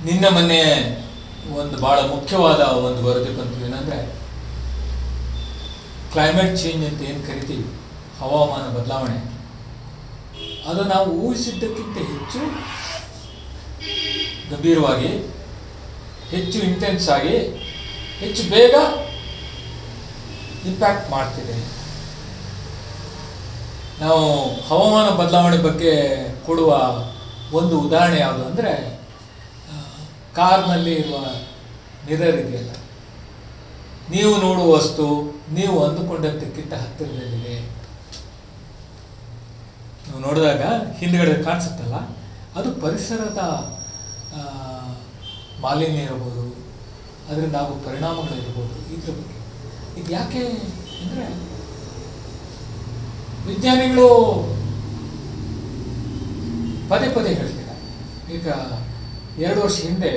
ನಿನ್ನ ಮೊನ್ನೆ ಒಂದು ಭಾಳ ಮುಖ್ಯವಾದ ಒಂದು ವರದಿ ಬಂತು. ಏನಂದರೆ ಕ್ಲೈಮೇಟ್ ಚೇಂಜ್ ಅಂತ ಏನು ಕರಿತೀವಿ, ಹವಾಮಾನ ಬದಲಾವಣೆ, ಅದು ನಾವು ಊಹಿಸಿದ್ದಕ್ಕಿಂತ ಹೆಚ್ಚು ಗಂಭೀರವಾಗಿ, ಹೆಚ್ಚು ಇಂಟೆನ್ಸ್ ಆಗಿ, ಹೆಚ್ಚು ಬೇಗ ಇಂಪ್ಯಾಕ್ಟ್ ಮಾಡ್ತಿದೆ. ನಾವು ಹವಾಮಾನ ಬದಲಾವಣೆ ಬಗ್ಗೆ ಕೊಡುವ ಒಂದು ಉದಾಹರಣೆ ಯಾವುದು ಅಂದರೆ, ಕಾರ್ನಲ್ಲಿ ಇರುವ ಮಿರರ್ ಇದೆಯಲ್ಲ, ನೀವು ನೋಡುವ ವಸ್ತು ನೀವು ಅಂದುಕೊಂಡದ್ದಕ್ಕಿಂತ ಹತ್ತಿರದಲ್ಲಿದೆ. ನೀವು ನೋಡಿದಾಗ ಹಿಂದ್ಗಡೆ ಕಾಣಿಸುತ್ತಲ್ಲ, ಅದು ಪರಿಸರದ ಮಾಲಿನ್ಯ ಇರಬಹುದು, ಅದರಿಂದ ಆಗೋ ಪರಿಣಾಮಗಳಿರ್ಬೋದು. ಇದ್ರ ಬಗ್ಗೆ ಇದು ಯಾಕೆ ಅಂದರೆ, ವಿಜ್ಞಾನಿಗಳು ಪದೇ ಪದೇ ಹೇಳ್ತಿದ್ದಾರೆ. ಈಗ 2 ವರ್ಷ ಹಿಂದೆ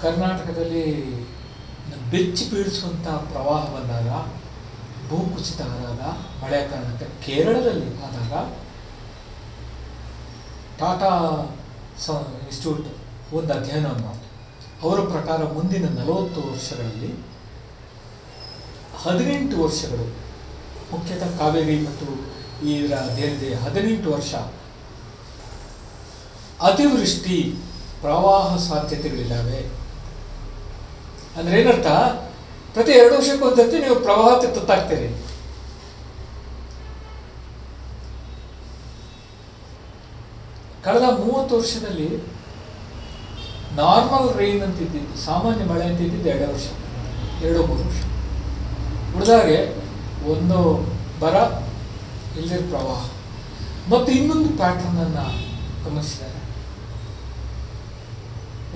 ಕರ್ನಾಟಕದಲ್ಲಿ ಬೆಚ್ಚಿ ಬೀಳಿಸುವಂಥ ಪ್ರವಾಹ ಬಂದಾಗ, ಭೂಕುಸಿತ ಆದಾಗ, ಮಳೆಯ ಕಾರಣಕ್ಕೆ ಕೇರಳದಲ್ಲಿ ಆದಾಗ, ಟಾಟಾ ಇನ್ಸ್ಟಿಟ್ಯೂಟ್ ಒಂದು ಅಧ್ಯಯನ ಮಾಡಿತು. ಅವರ ಪ್ರಕಾರ ಮುಂದಿನ 40 ವರ್ಷಗಳಲ್ಲಿ 18 ವರ್ಷಗಳು, ಮುಖ್ಯತಃ ಕಾವೇರಿ ಮತ್ತು ಇದರ ಅಧ್ಯಯನದ 18 ವರ್ಷ ಅತಿವೃಷ್ಟಿ ಪ್ರವಾಹ ಸಾಧ್ಯತೆಗಳಿದ್ದಾವೆ. ಅಂದ್ರೆ ಏನರ್ಥ, ಪ್ರತಿ 2 ವರ್ಷಕ್ಕೆ ಒಂದ್ಸತಿ ನೀವು ಪ್ರವಾಹಕ್ಕೆ ತುತ್ತಾಗ್ತೀರಿ. ಕಳೆದ 30 ವರ್ಷದಲ್ಲಿ ನಾರ್ಮಲ್ ರೈನ್ ಅಂತಿದ್ದು, ಸಾಮಾನ್ಯ ಮಳೆ ಅಂತಿದ್ದು 2 ವರ್ಷ, 2-3 ವರ್ಷ. ಉಳಿದಾಗೆ ಒಂದು ಬರ, ಇಲ್ಲದ ಪ್ರವಾಹ. ಮತ್ತು ಇನ್ನೊಂದು ಪ್ಯಾಟರ್ನ್ ಅನ್ನು ಗಮನಿಸಿದ್ದಾರೆ.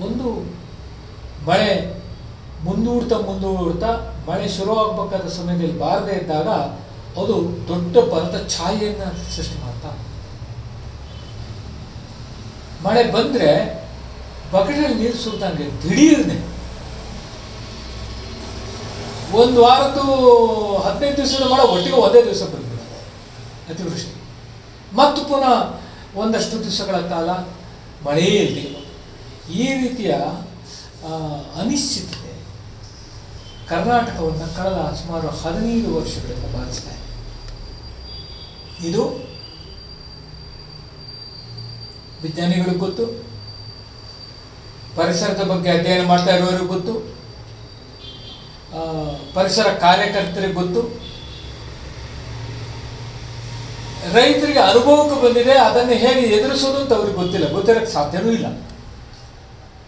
ಒಂದು ಮಳೆ ಮುಂದೂಡ್ತಾ ಮಳೆ ಶುರುವಾಗಬೇಕಾದ ಸಮಯದಲ್ಲಿ ಬಾರದೇ ಇದ್ದಾಗ ಅದು ದೊಡ್ಡ ಬರದ ಛಾಯೆಯನ್ನು ಸೃಷ್ಟಿ ಮಾಡ್ತಾ, ಮಳೆ ಬಂದರೆ ಬಕೆಟಲ್ಲಿ ನೀರು ಸುರಿದಂಗೆ ದಿಢೀರ್ನೆ 1 ವಾರದ್ದು 15 ದಿವಸದ ಮಳೆ ಒಟ್ಟಿಗೆ ಒಂದೇ ದಿವಸ ಬಂದ್ಬಿಡುತ್ತೆ ಅತಿವೃಷ್ಟಿ. ಮತ್ತು ಪುನಃ ಒಂದಷ್ಟು ದಿವಸಗಳ ಕಾಲ ಮಳೆಯೇ ಇಲ್ಲದೆ ಈ ರೀತಿಯ ಅನಿಶ್ಚಿತತೆ ಕರ್ನಾಟಕವನ್ನು ಕಳೆದ ಸುಮಾರು 15 ವರ್ಷಗಳಿಂದ ಬಾಧಿಸ್ತಾ ಇದೆ. ಇದು ವಿಜ್ಞಾನಿಗಳಿಗೆ ಗೊತ್ತು, ಪರಿಸರದ ಬಗ್ಗೆ ಅಧ್ಯಯನ ಮಾಡ್ತಾ ಇರೋರಿಗೆ ಗೊತ್ತು, ಪರಿಸರ ಕಾರ್ಯಕರ್ತರಿಗೆ ಗೊತ್ತು, ರೈತರಿಗೆ ಅನುಭವಕ್ಕೆ ಬಂದಿದೆ. ಅದನ್ನು ಹೇಗೆ ಎದುರಿಸೋದು ಅಂತ ಅವ್ರಿಗೆ ಗೊತ್ತಿಲ್ಲ, ಗೊತ್ತಿರೋಕ್ಕೆ ಸಾಧ್ಯವೂ ಇಲ್ಲ.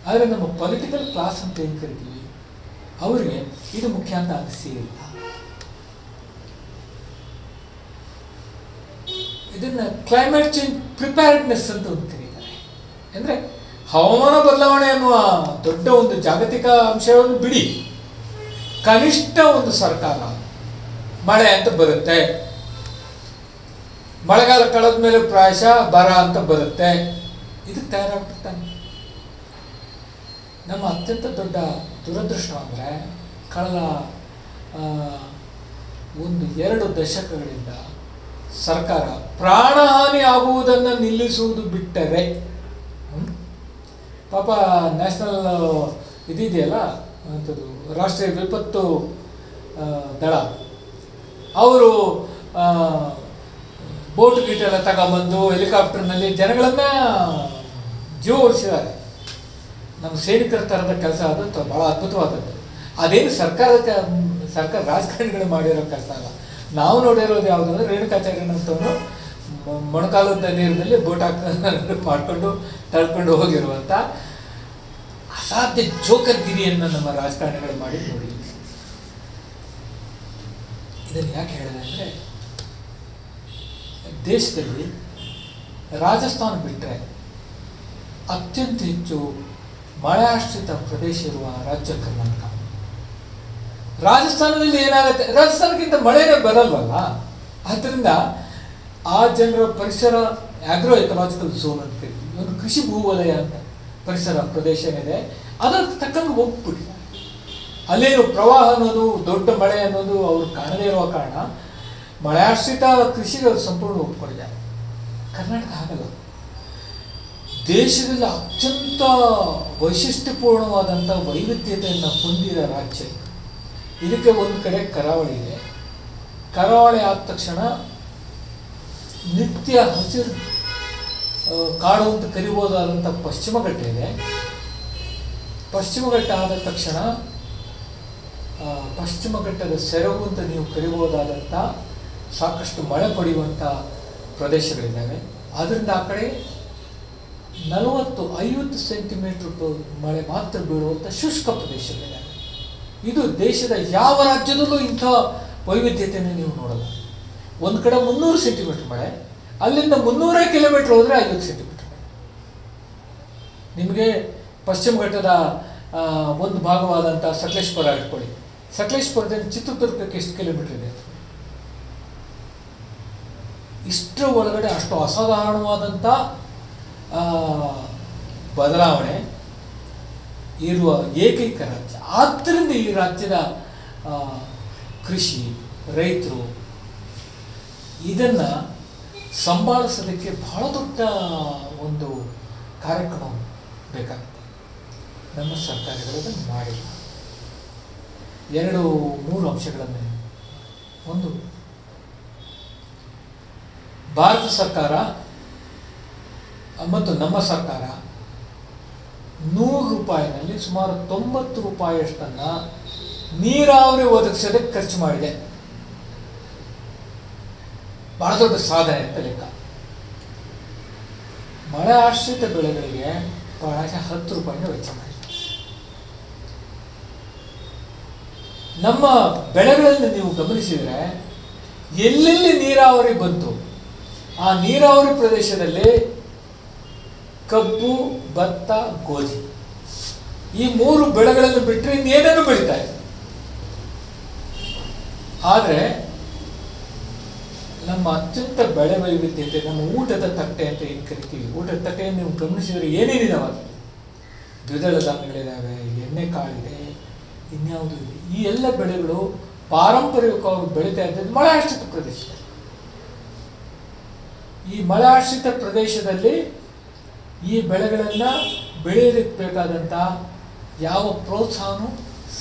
ಆದರೆ ನಮ್ಮ ಪೊಲಿಟಿಕಲ್ ಕ್ಲಾಸ್ ಅಂತ ಏನು ಕರಿತೀವಿ, ಅವರಿಗೆ ಇದು ಮುಖ್ಯ ಅಂತ ಅನಿಸೇ ಇಲ್ಲ. ಇದನ್ನು ಕ್ಲೈಮೇಟ್ ಚೇಂಜ್ ಪ್ರಿಪೇರ್ಡ್ನೆಸ್ ಅಂತ ಒಂದು ಕರೀತಾರೆ. ಅಂದರೆ ಹವಾಮಾನ ಬದಲಾವಣೆ ಅನ್ನುವ ದೊಡ್ಡ ಒಂದು ಜಾಗತಿಕ ಅಂಶವನ್ನು ಬಿಡಿ, ಕನಿಷ್ಠ ಒಂದು ಸರ್ಕಾರ ಮಳೆ ಅಂತ ಬರುತ್ತೆ, ಮಳೆಗಾಲ ಕಳೆದ ಮೇಲೆ ಪ್ರಾಯಶಃ ಬರ ಅಂತ ಬರುತ್ತೆ, ಇದಕ್ಕೆ ತಯಾರಾಗ್ಬಿಡ್ತಾನೆ. ನಮ್ಮ ಅತ್ಯಂತ ದೊಡ್ಡ ದುರದೃಷ್ಟ ಅಂದರೆ, ಕಳೆದ 1-2 ದಶಕಗಳಿಂದ ಸರ್ಕಾರ ಪ್ರಾಣಹಾನಿ ಆಗುವುದನ್ನು ನಿಲ್ಲಿಸುವುದು ಬಿಟ್ಟರೆ, ಪಾಪ ನ್ಯಾಷನಲ್ ಇದೆಯಲ್ಲ ಅಂಥದ್ದು ರಾಷ್ಟ್ರೀಯ ವಿಪತ್ತು ದಳ, ಅವರು ಬೋಟ್ ಗೀಟೆಲ್ಲ ತಗೊಂಬಂದು ಹೆಲಿಕಾಪ್ಟರ್ನಲ್ಲಿ ಜನಗಳನ್ನು ಜೀವ ಉಳಿಸಿದ್ದಾರೆ. ನಮ್ಮ ಸೈನಿಕರ ಥರದ ಕೆಲಸ ಅದು ಭಾಳ ಅದ್ಭುತವಾದದ್ದು. ಅದೇನು ಸರ್ಕಾರ ರಾಜಕಾರಣಿಗಳು ಮಾಡಿರೋ ಕೆಲಸ ಅಲ್ಲ. ನಾವು ನೋಡಿರೋದು ಯಾವುದಂದ್ರೆ, ರೇಣುಕಾಚಾರ್ಯನಂತವನು ಮೊಣಕಾಲದ ನೀರಿನಲ್ಲಿ ಬೋಟ್ ಮಾಡಿಕೊಂಡು ತಳ್ಕೊಂಡು ಹೋಗಿರುವಂಥ ಅಸಾಧ್ಯ ಜೋಕರ್ಗಿರಿಯನ್ನು ನಮ್ಮ ರಾಜಕಾರಣಿಗಳು ಮಾಡಿ ನೋಡಿ. ಇದನ್ನು ಯಾಕೆ ಹೇಳಿದೆ ಅಂದರೆ, ದೇಶದಲ್ಲಿ ರಾಜಸ್ಥಾನ ಬಿಟ್ಟರೆ ಅತ್ಯಂತ ಹೆಚ್ಚು ಮಳೆಯಾಶ್ರಿತ ಪ್ರದೇಶ ಇರುವ ರಾಜ್ಯ ಕರ್ನಾಟಕ. ರಾಜಸ್ಥಾನದಲ್ಲಿ ಏನಾಗುತ್ತೆ, ರಾಜಸ್ಥಾನಕ್ಕಿಂತ ಮಳೆನೇ ಬರಲ್ವಲ್ಲ. ಆದ್ದರಿಂದ ಆ ಜನರ ಪರಿಸರ ಆಗ್ರೋ ಎಕಲಾಜಿಕಲ್ ಝೋನ್ ಅಂತ ಕರಿತೀವಿ, ಒಂದು ಕೃಷಿ ಭೂವಲಯ ಅಂತ ಪರಿಸರ ಪ್ರದೇಶ ಏನಿದೆ, ಅದಕ್ಕೆ ತಕ್ಕಂಗೆ ಹೋಗ್ಬಿಟ್ಟಿದೆ. ಅಲ್ಲೇನು ಪ್ರವಾಹ ಅನ್ನೋದು, ದೊಡ್ಡ ಮಳೆ ಅನ್ನೋದು ಅವ್ರು ಕಾಣದೇ ಇರುವ ಕಾರಣ ಮಳೆಯಾಶ್ರಿತ ಕೃಷಿಗೆ ಅವರು ಸಂಪೂರ್ಣ ಒಪ್ಕೊಂಡಿದ್ದಾರೆ. ಕರ್ನಾಟಕ ಹಾಗಲ್ಲ. ದೇಶದಲ್ಲಿ ಅತ್ಯಂತ ವೈಶಿಷ್ಟ್ಯಪೂರ್ಣವಾದಂಥ ವೈವಿಧ್ಯತೆಯನ್ನು ಹೊಂದಿದ ರಾಜ್ಯ. ಇದಕ್ಕೆ ಒಂದು ಕಡೆ ಕರಾವಳಿ ಇದೆ. ಕರಾವಳಿ ಆದ ತಕ್ಷಣ ನಿತ್ಯ ಹಸಿರು ಕಾಡು ಅಂತ ಕರಿಬೋದಾದಂಥ ಪಶ್ಚಿಮ ಘಟ್ಟ ಇದೆ. ಪಶ್ಚಿಮ ಘಟ್ಟ ಆದ ತಕ್ಷಣ ಪಶ್ಚಿಮ ಘಟ್ಟದ ಸೆರಗು ಅಂತ ನೀವು ಕರಿಬೋದಾದಂಥ ಸಾಕಷ್ಟು ಮಳೆ ಪಡೆಯುವಂಥ ಪ್ರದೇಶಗಳಿದ್ದಾವೆ. ಅದರಿಂದ ಆ ಕಡೆ 40-50 ಸೆಂಟಿಮೀಟರ್ ಮಳೆ ಮಾತ್ರ ಬೀಳುವಂಥ ಶುಷ್ಕ ಪ್ರದೇಶಗಳಿದ್ದಾವೆ. ಇದು ದೇಶದ ಯಾವ ರಾಜ್ಯದಲ್ಲೂ ಇಂಥ ವೈವಿಧ್ಯತೆಯನ್ನು ನೀವು ನೋಡಲ್ಲ. ಒಂದು ಕಡೆ 300 ಸೆಂಟಿಮೀಟರ್ ಮಳೆ, ಅಲ್ಲಿಂದ 300 ಕಿಲೋಮೀಟರ್ ಹೋದರೆ 50 ಸೆಂಟಿಮೀಟರ್ ಮಳೆ. ನಿಮಗೆ ಪಶ್ಚಿಮ ಘಟ್ಟದ ಒಂದು ಭಾಗವಾದಂಥ ಸಕಲೇಶ್ಪುರ ಇಟ್ಕೊಳ್ಳಿ. ಸಕಲೇಶ್ಪುರದಿಂದ ಚಿತ್ರದುರ್ಗಕ್ಕೆ ಎಷ್ಟು ಕಿಲೋಮೀಟರ್ ಇದೆ? ಇಷ್ಟರ ಒಳಗಡೆ ಅಷ್ಟು ಅಸಾಧಾರಣವಾದಂಥ ಬದಲಾವಣೆ ಇರುವ ಏಕೈಕ ರಾಜ್ಯ. ಆದ್ದರಿಂದ ಈ ರಾಜ್ಯದ ಕೃಷಿ, ರೈತರು ಇದನ್ನು ಸಂಭಾಳಿಸೋದಕ್ಕೆ ಬಹಳ ದೊಡ್ಡ ಒಂದು ಕಾರ್ಯಕ್ರಮ ಬೇಕಾಗುತ್ತೆ. ನಮ್ಮ ಸರ್ಕಾರಗಳು ಅದನ್ನು ಮಾಡಿಲ್ಲ. 2-3 ಅಂಶಗಳನ್ನು. ಒಂದು, ಭಾರತ ಸರ್ಕಾರ ಮತ್ತು ನಮ್ಮ ಸರ್ಕಾರ 100 ರೂಪಾಯಿನಲ್ಲಿ ಸುಮಾರು 90 ರೂಪಾಯಿಯಷ್ಟನ್ನು ನೀರಾವರಿ ಒದಗಿಸೋದಕ್ಕೆ ಖರ್ಚು ಮಾಡಿದೆ. ಬಹಳ ದೊಡ್ಡ ಸಾಧನೆ ಅಂತ ಲೆಕ್ಕ. ಮಳೆ ಆಶ್ರಿತ ಬೆಳೆಗಳಿಗೆ ಪ್ರಾಯಶಃ 10 ರೂಪಾಯಿನ ವೆಚ್ಚ ಮಾಡಿದೆ. ನಮ್ಮ ಬೆಳೆಗಳಲ್ಲಿ ನೀವು ಗಮನಿಸಿದರೆ ಎಲ್ಲೆಲ್ಲಿ ನೀರಾವರಿ ಬಂತು ಆ ನೀರಾವರಿ ಪ್ರದೇಶದಲ್ಲಿ ಕಬ್ಬು, ಭತ್ತ, ಗೋಧಿ ಈ 3 ಬೆಳೆಗಳನ್ನು ಬಿಟ್ಟರೆ ಇನ್ನೇನೇನು ಬೆಳೀತಾ ಇದೆ. ಆದರೆ ನಮ್ಮ ಅತ್ಯಂತ ಬೆಳೆ ವೈವಿಧ್ಯತೆ, ನಮ್ಮ ಊಟದ ತಟ್ಟೆ ಅಂತ ಏನು ಕರಿತೀವಿ, ಊಟದ ತಟ್ಟೆಯನ್ನು ನೀವು ಗಮನಿಸಿದರೆ ಏನೇನಿದಾವೆ? ದ್ವಿದಳ ಧಾನ್ಯಗಳಿದ್ದಾವೆ, ಎಣ್ಣೆ ಕಾಳಿದೆ, ಇನ್ಯಾವುದು ಇದೆ. ಈ ಎಲ್ಲ ಬೆಳೆಗಳು ಪಾರಂಪರಿಕವಾಗಿ ಬೆಳೀತಾ ಇದ್ದದ್ದು ಮಳೆ ಆಶ್ರಿತ ಪ್ರದೇಶದಲ್ಲಿ. ಈ ಮಳೆ ಆಶ್ರಿತ ಪ್ರದೇಶದಲ್ಲಿ ಈ ಬೆಳೆಗಳನ್ನು ಬೆಳೆಯೋದಕ್ಕೆ ಬೇಕಾದಂಥ ಯಾವ ಪ್ರೋತ್ಸಾಹನೂ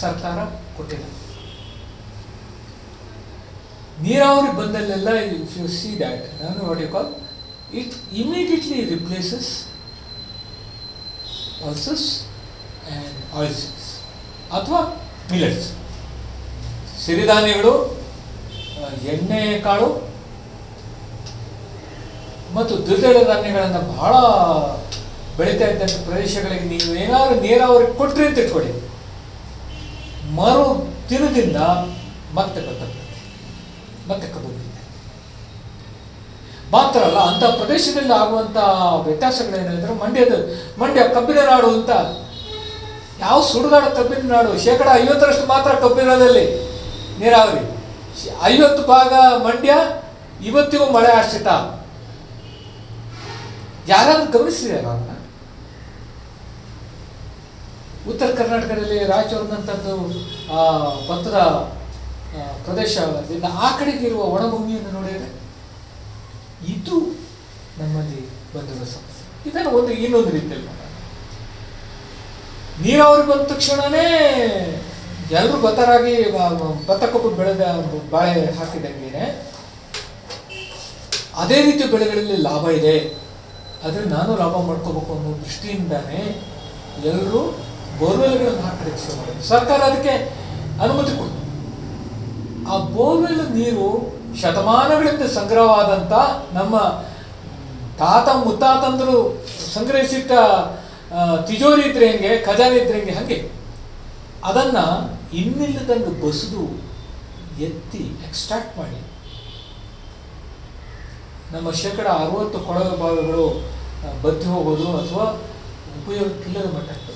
ಸರ್ಕಾರ ಕೊಟ್ಟಿಲ್ಲ. ನೀರಾವರಿ ಬಂದಲ್ಲೆಲ್ಲ ಇಫ್ ಯು ಸಿ ದ್ಯಾಟ್ ನಾನು what you call it immediately replaces pulses and oilseeds ಅಥವಾ ಮಿಲೆಟ್ಸ್, ಸಿರಿಧಾನ್ಯಗಳು, ಎಣ್ಣೆ ಕಾಳು ಮತ್ತು ದ್ವಿದಳ ಧಾನ್ಯಗಳನ್ನು ಬಹಳ ಬೆಳೀತಾ ಇದ್ದಂಥ ಪ್ರದೇಶಗಳಿಗೆ ನೀವು ಏನಾದರೂ ನೀರಾವರಿ ಕೊಟ್ಟರೆ ಅಂತ ಇಟ್ಕೊಳ್ಳಿ, ಮರು ದಿನದಿಂದ ಮತ್ತೆ ಮತ್ತೆ ಕಬ್ಬು ಬೆಳೀತಾರೆ. ಮಾತ್ರ ಅಲ್ಲ, ಅಂಥ ಪ್ರದೇಶದಲ್ಲಿ ಆಗುವಂಥ ವ್ಯತ್ಯಾಸಗಳೇನೆಂದರೆ ಮಂಡ್ಯ ಕಬ್ಬಿನ ನಾಡು ಅಂತ. ಯಾವ ಸುಡುಗಾಡು ಕಬ್ಬಿನ ನಾಡು? 50% ಮಾತ್ರ ಕಬ್ಬಿನದಲ್ಲಿ ನೀರಾವರಿ, 50% ಮಂಡ್ಯ. ಇವತ್ತಿಗೂ ಮಳೆ ಆಶ್ರಿತ. ಯಾರಾದ್ರೂ ಗಮನಿಸಿದಾರ? ಉತ್ತರ ಕರ್ನಾಟಕದಲ್ಲಿ ರಾಯಚೂರಿನಂಥದ್ದು ಭತ್ತದ ಪ್ರದೇಶದಿಂದ ಆ ಕಡೆಗೆ ಇರುವ ಒಣಭೂಮಿಯನ್ನು ನೋಡಿದರೆ ಇದು ನಮ್ಮಲ್ಲಿ ಬಂದಿರುವ ಸಮಸ್ಯೆ. ಇದನ್ನು ಇನ್ನೊಂದು ರೀತಿಯಲ್ಲಿ ಮಾಡೋಣ. ನೀರಾವರಿ ಬಂದ ತಕ್ಷಣವೇ ಎಲ್ಲರೂ ಭತ್ತ ಕಬ್ಬು ಬೆಳೆದ ಬಾಳೆ ಹಾಕಿದಂಗೆ ಅದೇ ರೀತಿ ಬೆಳೆಗಳಲ್ಲಿ ಲಾಭ ಇದೆ, ಆದರೆ ನಾನು ಲಾಭ ಮಾಡ್ಕೋಬೇಕು ಅನ್ನೋ ದೃಷ್ಟಿಯಿಂದಾನೇ ಎಲ್ಲರೂ ಬೋರ್ವೆಲ್ಗಳನ್ನು ಹಾಕಲಿಕ್ಕೆ ಶುರು ಮಾಡಿದ್ರು. ಸರ್ಕಾರ ಅದಕ್ಕೆ ಅನುಮತಿ ಕೊಡ್ತು. ಆ ಬೋರ್ವೆಲ್ ನೀರು ಶತಮಾನಗಳಿಂದ ಸಂಗ್ರಹವಾದಂಥ ನಮ್ಮ ತಾತ ಮುತ್ತಾತಂದರು ಸಂಗ್ರಹಿಸಿಟ್ಟ ತಿಜೋರಿ ಇದ್ರೆ ಹೆಂಗೆ, ಖಜಾನೆ ಇದ್ರೆ ಹೆಂಗೆ, ಹಾಗೆ ಅದನ್ನು ಇನ್ನಿಲ್ಲದಂಗೆ ಬಸಿದು ಎತ್ತಿ ಎಕ್ಸ್ಟ್ರಾಕ್ಟ್ ಮಾಡಿ ನಮ್ಮ 60% ಕೊಳವೆ ಬಾವಿಗಳು ಬತ್ತಿ ಹೋಗೋದು ಅಥವಾ ಉಪಯೋಗಕ್ಕಿಲ್ಲದ ಮಟ್ಟಕ್ಕೆ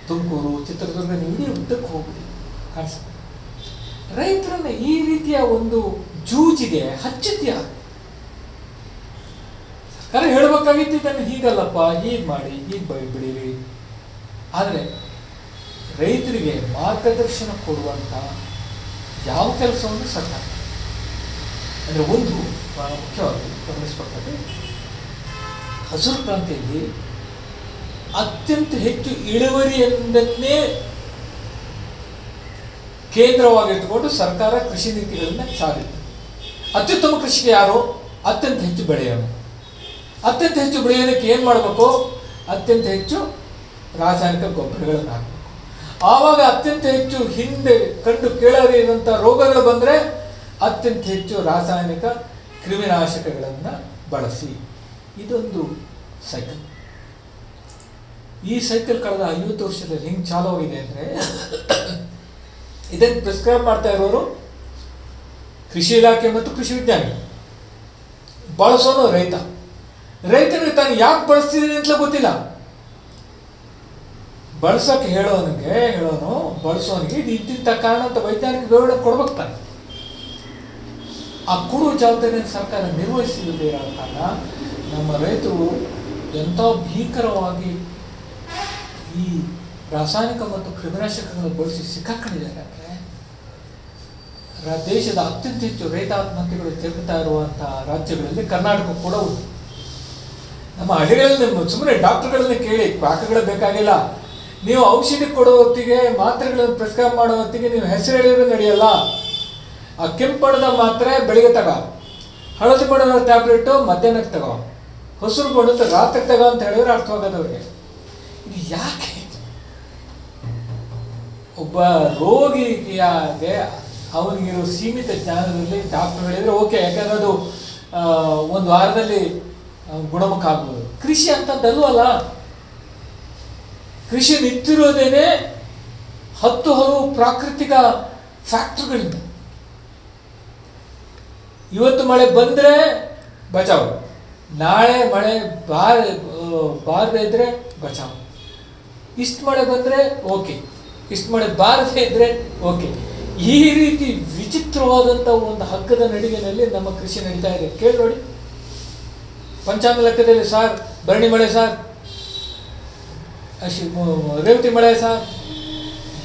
ತುಮಕೂರು, ಚಿತ್ರದುರ್ಗ ಇಡೀ ಉದ್ದಕ್ಕೆ ಹೋಗ್ಬಿಡಿ ಕಾಣಿಸುತ್ತೆ. ರೈತರನ್ನ ಈ ರೀತಿಯ ಒಂದು ಜೂಜಿಗೆ ಹಚ್ಚಿದ್ಯಾ? ಸರ್ಕಾರ ಹೇಳಬೇಕಾಗಿತ್ತು ಇದನ್ನು ಹೀಗಲ್ಲಪ್ಪ, ಹೀಗೆ ಮಾಡಿ, ಹೀಗೆ ಬಿಡಿರಿ. ಆದರೆ ರೈತರಿಗೆ ಮಾರ್ಗದರ್ಶನ ಕೊಡುವಂಥ ಯಾವ ಕೆಲಸವನ್ನು ಸರ್ಕಾರ ಅಂದರೆ ಒಂದು ಬಹಳ ಮುಖ್ಯವಾಗಿ ಗಮನಿಸಬೇಕಾದ್ರೆ ಹಸಿರು ಕ್ರಾಂತಿಯಲ್ಲಿ ಅತ್ಯಂತ ಹೆಚ್ಚು ಇಳುವರಿಯನ್ನೇ ಕೇಂದ್ರವಾಗಿಟ್ಟುಕೊಂಡು ಸರ್ಕಾರ ಕೃಷಿ ನೀತಿಗಳನ್ನು ಸಾರಿದೆ. ಅತ್ಯುತ್ತಮ ಕೃಷಿಗೆ ಯಾರು? ಅತ್ಯಂತ ಹೆಚ್ಚು ಬೆಳೆಯೋನು. ಅತ್ಯಂತ ಹೆಚ್ಚು ಬೆಳೆಯೋದಕ್ಕೆ ಏನು ಮಾಡಬೇಕು? ಅತ್ಯಂತ ಹೆಚ್ಚು ರಾಸಾಯನಿಕ ಗೊಬ್ಬರಗಳನ್ನು ಹಾಕಬೇಕು. ಆವಾಗ ಅತ್ಯಂತ ಹೆಚ್ಚು ಹಿಂದೆ ಕಂಡು ಕೇಳದೇ ಇರುವಂಥ ರೋಗಗಳು ಬಂದರೆ ಅತ್ಯಂತ ಹೆಚ್ಚು ರಾಸಾಯನಿಕ ಕ್ರಿಮಿನಾಶಕಗಳನ್ನು ಬಳಸಿ. ಇದೊಂದು ಸೈಕಲ್. ಈ ಸೈಕಲ್ ಕಳೆದ 50 ವರ್ಷದಲ್ಲಿ ಹೆಂಗೆ ಚಾಲು ಆಗಿದೆ ಅಂದರೆ, ಇದನ್ನು ಪ್ರಿಸ್ಕ್ರೈಬ್ ಮಾಡ್ತಾ ಇರೋರು ಕೃಷಿ ಇಲಾಖೆ ಮತ್ತು ಕೃಷಿ ವಿಜ್ಞಾನಿಗಳು, ಬಳಸೋನು ರೈತ. ರೈತನಿಗೆ ತಾನು ಯಾಕೆ ಬಳಸ್ತಿದ್ದೀನಿ ಅಂತಲೇ ಗೊತ್ತಿಲ್ಲ. ಬಳಸೋಕೆ ಹೇಳೋನು ಬಳಸೋನಿಗೆ ಇದು ಇಂತಿಂಥ ಕಾರಣ ಅಂತ ವೈಜ್ಞಾನಿಕ ವಿವರಣೆ ಕೊಡ್ಬೇಕು ತಾನೆ. ಆ ಕೊಡುವ ಜವಾಬ್ದಾರಿಯನ್ನು ಸರ್ಕಾರ ನಿರ್ವಹಿಸಲಿಲ್ಲದೆ ಇರೋ ಕಾರಣ ನಮ್ಮ ರೈತರು ಎಂಥ ಭೀಕರವಾಗಿ ಈ ರಾಸಾಯನಿಕ ಮತ್ತು ಕ್ರಿಮಿನಾಶಕಗಳನ್ನು ಬಳಸಿ ಸಿಕ್ಕಾಕೊಂಡಿದ್ದಾರೆ ಅಂದರೆ, ದೇಶದ ಅತ್ಯಂತ ಹೆಚ್ಚು ರೈತ ಆತ್ಮಹತ್ಯೆಗಳು ಜರುಗುತ್ತಾ ಇರುವಂಥ ರಾಜ್ಯಗಳಲ್ಲಿ ಕರ್ನಾಟಕ ಕೂಡ ಉಂಟು. ನಮ್ಮ ಹಳ್ಳಿಗಳಲ್ಲಿ ಸುಮ್ಮನೆ ಡಾಕ್ಟರ್ಗಳನ್ನ ಕೇಳಿ, ಪಾಕಗಳು ಬೇಕಾಗಿಲ್ಲ. ನೀವು ಔಷಧಿ ಕೊಡೋ ಹೊತ್ತಿಗೆ, ಮಾತ್ರೆಗಳನ್ನು ಪ್ರಿಸ್ಕ್ರೈಬ್ ಮಾಡೋ ಹೊತ್ತಿಗೆ ನೀವು ಹೆಸರು ಹೇಳಿದ್ರೆ ನಡೆಯಲ್ಲ. ಆ ಕೆಂಪು ಬಣ್ಣದ ಮಾತ್ರೆ ಬೆಳಿಗ್ಗೆ ತಗೋ, ಹಳದಿ ಬಣ್ಣದ ಟ್ಯಾಬ್ಲೆಟು ಮಧ್ಯಾಹ್ನಕ್ಕೆ ತಗೋ, ಹಸಿರು ಬಣ್ಣದ ರಾತ್ರಿ ತಗೋ ಅಂತ ಹೇಳಿದ್ರೆ ಅರ್ಥವಾಗೋದವ್ರಿಗೆ. ಇದು ಯಾಕೆ? ಒಬ್ಬ ರೋಗಿಗೆ ಅವನಿಗಿರೋ ಸೀಮಿತ ಜ್ಞಾನದಲ್ಲಿ ಡಾಕ್ಟರ್ ಹೇಳಿದರೆ ಓಕೆ, ಯಾಕಂದ್ರೆ ಅದು ಒಂದು ವಾರದಲ್ಲಿ ಗುಣಮುಖ ಆಗ್ಬೋದು. ಕೃಷಿ ಅಂತದ್ದಲ್ವಲ್ಲ. ಕೃಷಿ ನಿಂತಿರೋದೇನೆ 10 ಹಲವು ಪ್ರಾಕೃತಿಕ ಫ್ಯಾಕ್ಟ್ರಿಗಳಿಂದ. ಇವತ್ತು ಮಳೆ ಬಂದರೆ ಬಚಾವು, ನಾಳೆ ಮಳೆ ಬಾರದೇ ಇದ್ರೆ ಬಚಾವು. ಇಷ್ಟು ಮಳೆ ಬಂದರೆ ಓಕೆ, ಇಷ್ಟು ಮಳೆ ಬಾರದೇ ಇದ್ರೆ ಓಕೆ. ಈ ರೀತಿ ವಿಚಿತ್ರವಾದಂಥ ಒಂದು ಹಗ್ಗದ ನಡಿಗೆನಲ್ಲಿ ನಮ್ಮ ಕೃಷಿ ನಡೀತಾ ಇದೆ. ಕೇಳಿ ನೋಡಿ, ಪಂಚಾಂಗ ಲೆಕ್ಕದಲ್ಲಿ ಸಾರ್ ಭರಣಿ ಮಳೆ ಸಾರ್, ರೇವತಿ ಮಳೆ ಸಾರ್,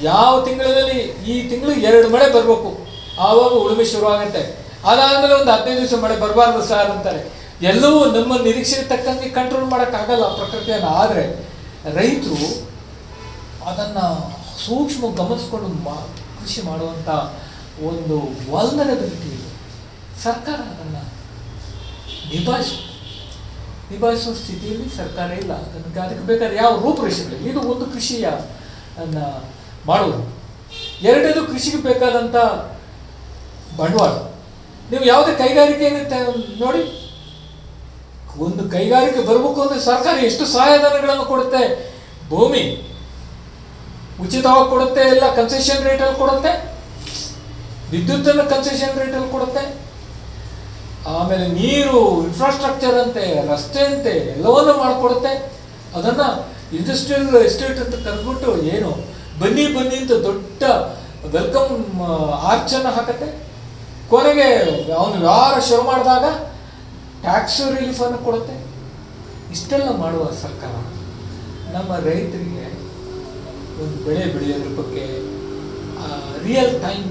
ಯಾವ ತಿಂಗಳಲ್ಲಿ ಈ ತಿಂಗಳು 2 ಮಳೆ ಬರಬೇಕು, ಆವಾಗ ಉಳುಮೆ ಶುರುವಾಗುತ್ತೆ. ಅದಾದಮೇಲೆ ಒಂದು 15 ದಿವಸ ಮಳೆ ಬರಬಾರ್ದು ಸಾರ್ ಅಂತಾರೆ. ಎಲ್ಲವೂ ನಮ್ಮ ನಿರೀಕ್ಷೆಗೆ ತಕ್ಕಂಗೆ ಕಂಟ್ರೋಲ್ ಮಾಡೋಕ್ಕಾಗಲ್ಲ ಪ್ರಕೃತಿಯನ್ನು. ಆದರೆ ರೈತರು ಅದನ್ನು ಸೂಕ್ಷ್ಮ ಗಮನಿಸ್ಕೊಂಡು ಕೃಷಿ ಮಾಡುವಂಥ ಒಂದು ವಲ್ನರಬಿಲಿಟಿ ಇದೆ. ಸರ್ಕಾರ ಅದನ್ನು ನಿಭಾಯಿಸುವ ಸ್ಥಿತಿಯಲ್ಲಿ ಸರ್ಕಾರ ಇಲ್ಲ. ಅದಕ್ಕೆ ಬೇಕಾದ್ರೆ ಯಾವ ರೂಪುರೇಷೆಗಳಿಲ್ಲ. ಇದು ಒಂದು ಕೃಷಿಯ ಮಾಡುವುದು. ಎರಡನೇದು ಕೃಷಿಗೆ ಬೇಕಾದಂಥ ಬಂಡವಾಳ. ನೀವು ಯಾವುದೇ ಕೈಗಾರಿಕೆಯನ್ನು ನೋಡಿ, ಒಂದು ಕೈಗಾರಿಕೆ ಬರಬೇಕು ಅಂದರೆ ಸರ್ಕಾರ ಎಷ್ಟು ಸಹಾಯಧನಗಳನ್ನು ಕೊಡುತ್ತೆ. ಭೂಮಿ ಉಚಿತವಾಗಿ ಕೊಡುತ್ತೆ, ಎಲ್ಲ ಕನ್ಸೆಷನ್ ರೇಟಲ್ಲಿ ಕೊಡುತ್ತೆ. ವಿದ್ಯುತ್ತನ್ನು ಕನ್ಸೆಷನ್ ರೇಟಲ್ಲಿ ಕೊಡುತ್ತೆ. ಆಮೇಲೆ ನೀರು, ಇನ್ಫ್ರಾಸ್ಟ್ರಕ್ಚರ್ ಅಂತೆ, ರಸ್ತೆ ಅಂತೆ, ಎಲ್ಲವನ್ನೂ ಮಾಡಿಕೊಡುತ್ತೆ. ಅದನ್ನು ಇಂಡಸ್ಟ್ರಿಯಲ್ ಎಸ್ಟೇಟ್ ಅಂತ ಕರೆದ್ಬಿಟ್ಟು ಏನು ಬನ್ನಿ ಅಂತ ದೊಡ್ಡ ವೆಲ್ಕಮ್ ಆರ್ಚನ್ನು ಹಾಕತ್ತೆ. ಕೊನೆಗೆ ಅವನು ವ್ಯವಹಾರ ಶುರು ಮಾಡಿದಾಗ ಟ್ಯಾಕ್ಸ್ ರಿಲೀಫನ್ನು ಕೊಡುತ್ತೆ. ಇಷ್ಟೆಲ್ಲ ಮಾಡುವ ಸರ್ಕಾರ ನಮ್ಮ ರೈತರಿಗೆ ಒಂದು ಬೆಳೆ ಬೆಳೆಯೋದ್ರ ಬಗ್ಗೆ real time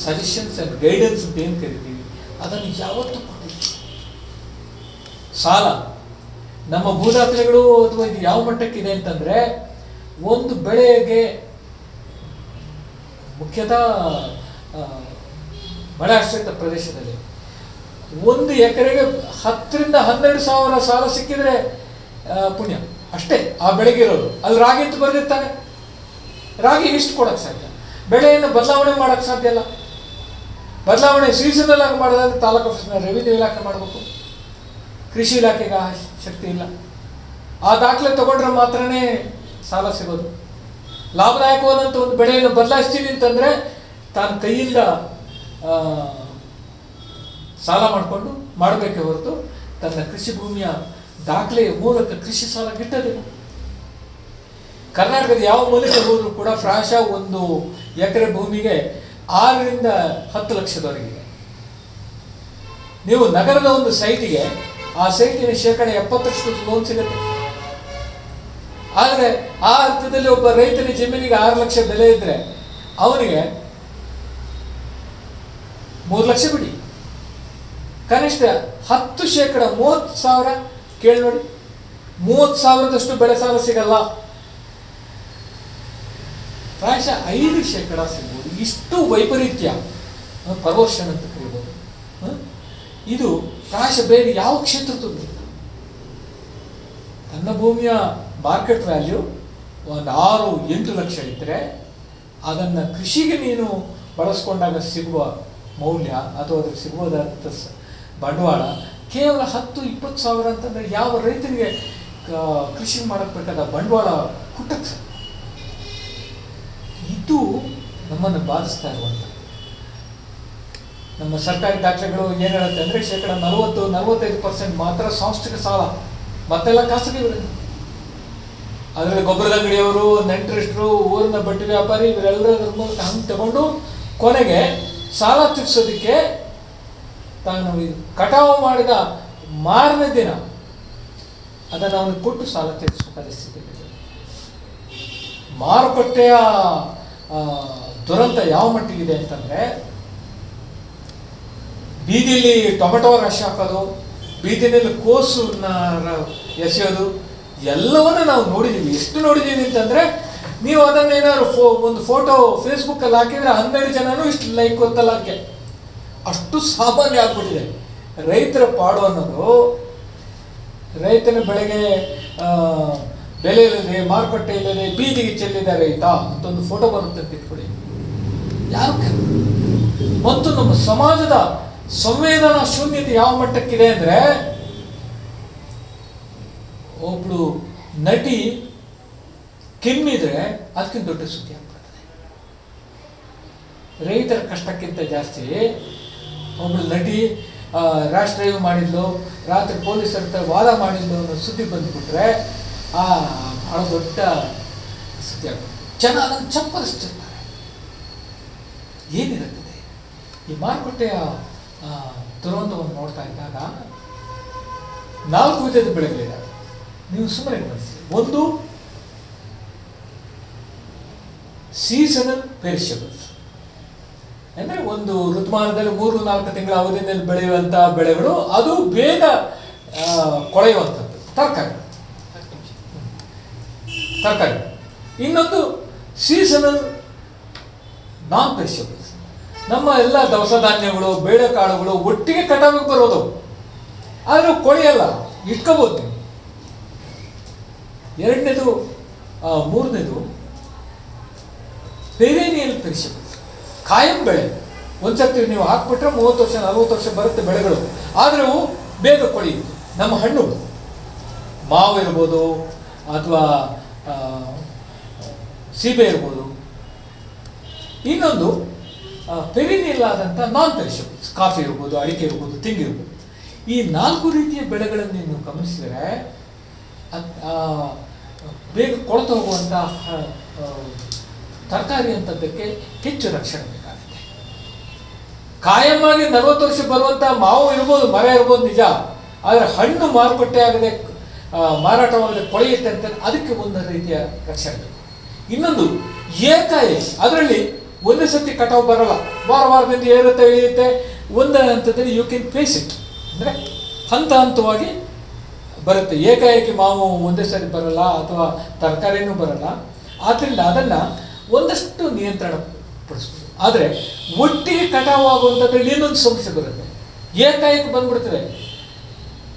suggestions and guidance ಅಂತ ಏನು ಕರಿತೀವಿ ಅದನ್ನು ಯಾವತ್ತೂ ಕೊಟ್ಟಿಲ್ಲ. ಸಾಲ ನಮ್ಮ ಭೂದಾಖಲೆಗಳು ಅಥವಾ ಇದು ಯಾವ ಮಟ್ಟಕ್ಕಿದೆ ಅಂತಂದರೆ, ಒಂದು ಬೆಳೆಗೆ ಮುಖ್ಯತಃ ಮಳೆ ಆಶ್ರಿತ ಪ್ರದೇಶದಲ್ಲಿ 1 ಎಕರೆಗೆ 10 ರಿಂದ 12 ಸಾವಿರ ಸಾಲ ಸಿಕ್ಕಿದ್ರೆ ಪುಣ್ಯ ಅಷ್ಟೇ ಆ ಬೆಳೆಗಿರೋದು. ಅಲ್ಲಿ ರಾಗಿ ಅಂತ ಬರೆದಿರ್ತಾನೆ, ರಾಗಿ ಎಷ್ಟು ಕೊಡೋಕ್ಕೆ ಸಾಧ್ಯ? ಬೆಳೆಯನ್ನು ಬದಲಾವಣೆ ಮಾಡೋಕ್ಕೆ ಸಾಧ್ಯ ಇಲ್ಲ. ಬದಲಾವಣೆ ಸೀಸನಲ್ ಆಗಿ ಮಾಡೋದಾದ್ರೆ ತಾಲೂಕು ಆಫೀಸ್ನ ರೆವಿನ್ಯೂ ಇಲಾಖೆ ಮಾಡಬೇಕು. ಕೃಷಿ ಇಲಾಖೆಗೆ ಆ ಶಕ್ತಿ ಇಲ್ಲ. ಆ ದಾಖಲೆ ತಗೊಂಡ್ರೆ ಮಾತ್ರನೇ ಸಾಲ ಸಿಗೋದು. ಲಾಭದಾಯಕವಾದಂಥ ಒಂದು ಬೆಳೆಯನ್ನು ಬದಲಾಯಿಸ್ತೀವಿ ಅಂತಂದರೆ ತಾನು ಕೈಯಿಂದ ಸಾಲ ಮಾಡಿಕೊಂಡು ಮಾಡಬೇಕೇ ಹೊರತು ತನ್ನ ಕೃಷಿ ಭೂಮಿಯ ದಾಖಲೆಯ ಮೂಲಕ ಕೃಷಿ ಸಾಲ ಗಿಟ್ಟೋದಿಲ್ಲ. ಕರ್ನಾಟಕದ ಯಾವ ಮೂಲಕ ಹೋದರೂ ಕೂಡ ಪ್ರಾಯಶಃ 1 ಎಕರೆ ಭೂಮಿಗೆ 6 ರಿಂದ 10 ಲಕ್ಷದವರೆಗಿದೆ. ನೀವು ನಗರದ ಒಂದು ಸೈಟಿಗೆ ಆ ಸೈಟಿನ ಶೇಕಡ 70% ಲೋನ್ ಸಿಗುತ್ತೆ. ಆದರೆ ಆ ಅರ್ಥದಲ್ಲಿ ಒಬ್ಬ ರೈತನ ಜಮೀನಿಗೆ 6 ಲಕ್ಷ ಬೆಲೆ ಇದ್ದರೆ ಅವನಿಗೆ 3 ಲಕ್ಷ ಬಿಡಿ, ಕನಿಷ್ಠ 10% 30,000 ಕೇಳಿ ನೋಡಿ. 30,000ದಷ್ಟು ಬೆಳೆ ಸಾಲ ಸಿಗಲ್ಲ, ಪ್ರಾಯಶಃ 5% ಸಿಗ್ಬೋದು. ಇಷ್ಟು ವೈಪರೀತ್ಯ, ಪರ್ವರ್ಷನ್ ಅಂತ ಕರೀಬೋದು. ಇದು ಪ್ರಾಯಶಃ ಬೇರೆ ಯಾವ ಕ್ಷೇತ್ರದಲ್ಲೂ ಇಲ್ಲ. ತನ್ನ ಭೂಮಿಯ ಮಾರ್ಕೆಟ್ ವ್ಯಾಲ್ಯೂ ಒಂದು 6-8 ಲಕ್ಷ ಇದ್ದರೆ ಅದನ್ನು ಕೃಷಿಗೆ ನೀನು ಬಳಸ್ಕೊಂಡಾಗ ಸಿಗುವ ಮೌಲ್ಯ ಅಥವಾ ಅದಕ್ಕೆ ಸಿಗುವುದಂಥ ಬಂಡವಾಳ ಕೇವಲ 10-20 ಸಾವಿರ ಅಂತಂದರೆ ಯಾವ ರೈತನಿಗೆ ಕೃಷಿ ಮಾಡಕ್ಕೆ ಬೇಕಾದ ಬಂಡವಾಳ ಹುಟ್ಟಕ್ಕೆ ಇದು ನಮ್ಮನ್ನು ಬಾಧಿಸ್ತಾ ಇರುವಂಥ. ನಮ್ಮ ಸರ್ಕಾರಿ ದಾಖಲೆಗಳು ಏನು ಹೇಳುತ್ತೆ ಅಂದರೆ 40-45% ಮಾತ್ರ ಸಾಂಸ್ಥಿಕ ಸಾಲ, ಮತ್ತೆಲ್ಲ ಖಾಸಗಿಯವರೇ. ಅದರಲ್ಲಿ ಗೊಬ್ಬರದ ಅಂಗಡಿಯವರು, ನೆಂಟರಿಷ್ಟರು, ಊರಿನ ಬಡ್ಡಿ ವ್ಯಾಪಾರಿ ಇವರೆಲ್ಲರ ಮೂಲಕ ಹಂಗೆ ತಗೊಂಡು ಕೊನೆಗೆ ಸಾಲ ತೀರಿಸೋದಕ್ಕೆ ತಾನು ಕಟಾವು ಮಾಡಿದ ಮಾರನೇ ದಿನ ಅದನ್ನು ಅವನಿಗೆ ಕೊಟ್ಟು ಸಾಲ ತೀರಿಸುವ ಪರಿಸ್ಥಿತಿ ಇದೆ. ಮಾರುಕಟ್ಟೆಯ ದುರಂತ ಯಾವ ಮಟ್ಟಿಗಿದೆ ಅಂತಂದರೆ, ಬೀದಿಲಿ ಟೊಮೆಟೊ ರಾಶಿ ಹಾಕೋದು, ಬೀದಿನಲ್ಲಿ ಕೋಸನ್ನ ಎಸೆಯೋದು ಎಲ್ಲವನ್ನೂ ನಾವು ನೋಡಿದ್ದೀವಿ. ಎಷ್ಟು ನೋಡಿದ್ದೀವಿ ಅಂತಂದರೆ, ನೀವು ಅದನ್ನೇನಾದ್ರು ಒಂದು ಫೋಟೋ ಫೇಸ್ಬುಕ್ಕಲ್ಲಿ ಹಾಕಿದರೆ 12 ಜನನೂ ಇಷ್ಟು ಲೈಕ್ ಗೊತ್ತಲ್ಲಕ್ಕೆ ಅಷ್ಟು ಸಾಮಾನ್ಯ ಆಗ್ಬಿಟ್ಟಿದೆ. ರೈತರ ಪಾಡು ಅನ್ನೋದು, ರೈತನ ಬೆಳೆಗೆ ಬೆಲೆ ಇಲ್ಲದೆ, ಮಾರುಕಟ್ಟೆ ಇಲ್ಲದೆ ಬೀದಿಗೆ ಚೆಲ್ಲಿದ ರೈತ ಅಂತ ಒಂದು ಫೋಟೋ ಬರುತ್ತೆ ಅಂತ ಇಟ್ಕೊಳ್ಳಿ. ಯಾರು ಮತ್ತು ನಮ್ಮ ಸಮಾಜದ ಸಂವೇದನಾ ಶೂನ್ಯತೆ ಯಾವ ಮಟ್ಟಕ್ಕಿದೆ ಅಂದರೆ, ಒಬ್ಳು ನಟಿ ಕೆಮ್ಮಿದ್ರೆ ಅದಕ್ಕಿಂತ ದೊಡ್ಡ ಸುದ್ದಿ ಆಗ್ಬಿಡ್ತದೆ. ರೈತರ ಕಷ್ಟಕ್ಕಿಂತ ಜಾಸ್ತಿ ಒಬ್ಳು ನಟಿ ರ್ಯಾಶ್ ಡ್ರೈವ್ ಮಾಡಿದ್ಲು, ರಾತ್ರಿ ಪೊಲೀಸರ ಹತ್ರ ವಾದ ಮಾಡಿದ್ಲು ಅನ್ನೋ ಸುದ್ದಿ ಬಂದುಬಿಟ್ರೆ ಭಾಳ ದೊಡ್ಡ ಸುದ್ದಿ ಆಗ್ಬಿಡುತ್ತೆ. ಜನ ಅದನ್ನು ಚಪ್ಪರಿಸ್ತಿರ್ತಾರೆ. ಏನಿರುತ್ತದೆ ಈ ಮಾರುಕಟ್ಟೆಯ ದುರಂತವನ್ನು ನೋಡ್ತಾ ಇದ್ದಾಗ 4 ವಿಧದ ಬೆಳೆಗಳಿದ್ದಾವೆ. ನೀವು ಸುಮ್ಮನೆ ಗಮನಿಸಿ. ಒಂದು ಸೀಸನಲ್ ಪೆರಿಷಬಲ್ಸ್, ಅಂದರೆ ಒಂದು ಋತುಮಾನದಲ್ಲಿ 3-4 ತಿಂಗಳ ಅವಧಿಯಲ್ಲಿ ಬೆಳೆಯುವಂಥ ಬೆಳೆಗಳು, ಅದು ಬೇಗ ಕೊಳೆಯುವಂಥದ್ದು ತರಕಾರಿ. ಇನ್ನೊಂದು ಸೀಸನಲ್ ನಾನ್ ಪೆರಿಷಬಲ್ಸ್, ನಮ್ಮ ಎಲ್ಲ ದವಸ ಧಾನ್ಯಗಳು, ಬೇಳೆಕಾಳುಗಳು ಒಟ್ಟಿಗೆ ಕಟಾವಿಗೆ ಬರೋದು, ಆದರೂ ಕೊಳೆಯಲ್ಲ, ಇಟ್ಕೋಬೋದು ನೀವು. ಮೂರನೇದು ಪೆರೇನಿಯಲ್ ಪೆರಿಷಬಲ್ಸ್, ಕಾಯಂ ಬೆಳೆ. ಒಂದ್ಸತಿ ನೀವು ಹಾಕ್ಬಿಟ್ರೆ 30 ವರ್ಷ 40 ವರ್ಷ ಬರುತ್ತೆ ಬೆಳೆಗಳು, ಆದರೆ ಅವು ಬೇಗ ಕೊಳೆಯುತ್ತೆ. ನಮ್ಮ ಹಣ್ಣುಗಳು, ಮಾವು ಇರ್ಬೋದು ಅಥವಾ ಸೀಬೆ ಇರ್ಬೋದು. ಇನ್ನೊಂದು ಪೆರಿನಿಯಲ್ ಆದಂಥ ನಾನ್ ಪೆರಿಷಬಲ್ಸ್, ಕಾಫಿ ಇರ್ಬೋದು, ಅಡಿಕೆ ಇರ್ಬೋದು, ತೆಂಗಿರ್ಬೋದು. ಈ 4 ರೀತಿಯ ಬೆಳೆಗಳನ್ನು ನೀವು ಗಮನಿಸಿದರೆ ಬೇಗ ಕೊಳೆತು ಹೋಗುವಂಥ ತರಕಾರಿ ಅಂಥದ್ದಕ್ಕೆ ಹೆಚ್ಚು ರಕ್ಷಣೆ ಬೇಕಾಗುತ್ತೆ. ಕಾಯಮ್ಮಾಗಿ 40 ವರ್ಷ ಬರುವಂಥ ಮಾವು ಇರ್ಬೋದು, ಮರ ಇರ್ಬೋದು ನಿಜ, ಆದರೆ ಹಣ್ಣು ಮಾರುಕಟ್ಟೆ ಆಗದೆ ಮಾರಾಟವಾಗದೆ ಕೊಳೆಯುತ್ತೆ ಅಂತ ಅದಕ್ಕೆ ಒಂದು ರೀತಿಯ ರಕ್ಷಣೆ ಬೇಕು. ಇನ್ನೊಂದು ಏಕಾಏಕಿ, ಅದರಲ್ಲಿ ಒಂದೇ ಸತಿ ಕಟಾವು ಬರಲ್ಲ, ವಾರದಿಂದ ಏರುತ್ತೆ ಇಳಿಯುತ್ತೆ. ಒಂದು ಹಂತದಲ್ಲಿ ಯು ಕ್ಯಾನ್ ಫೇಸ್ ಇಟ್, ಅಂದರೆ ಹಂತವಾಗಿ ಬರುತ್ತೆ. ಏಕಾಏಕಿ ಮಾವು ಒಂದೇ ಸರಿ ಬರಲ್ಲ ಅಥವಾ ತರಕಾರಿನೂ ಬರಲ್ಲ. ಆದ್ದರಿಂದ ಅದನ್ನು ಒಂದಷ್ಟು ನಿಯಂತ್ರಣ ಪಡಿಸ್ಬೋದು. ಆದರೆ ಒಟ್ಟಿಗೆ ಕಟಾವು ಆಗುವಂಥದ್ರಲ್ಲಿ ಇನ್ನೊಂದು ಸಮಸ್ಯೆ ಬರುತ್ತೆ. ಏಕಾಏಕಿ ಬಂದ್ಬಿಡ್ತದೆ.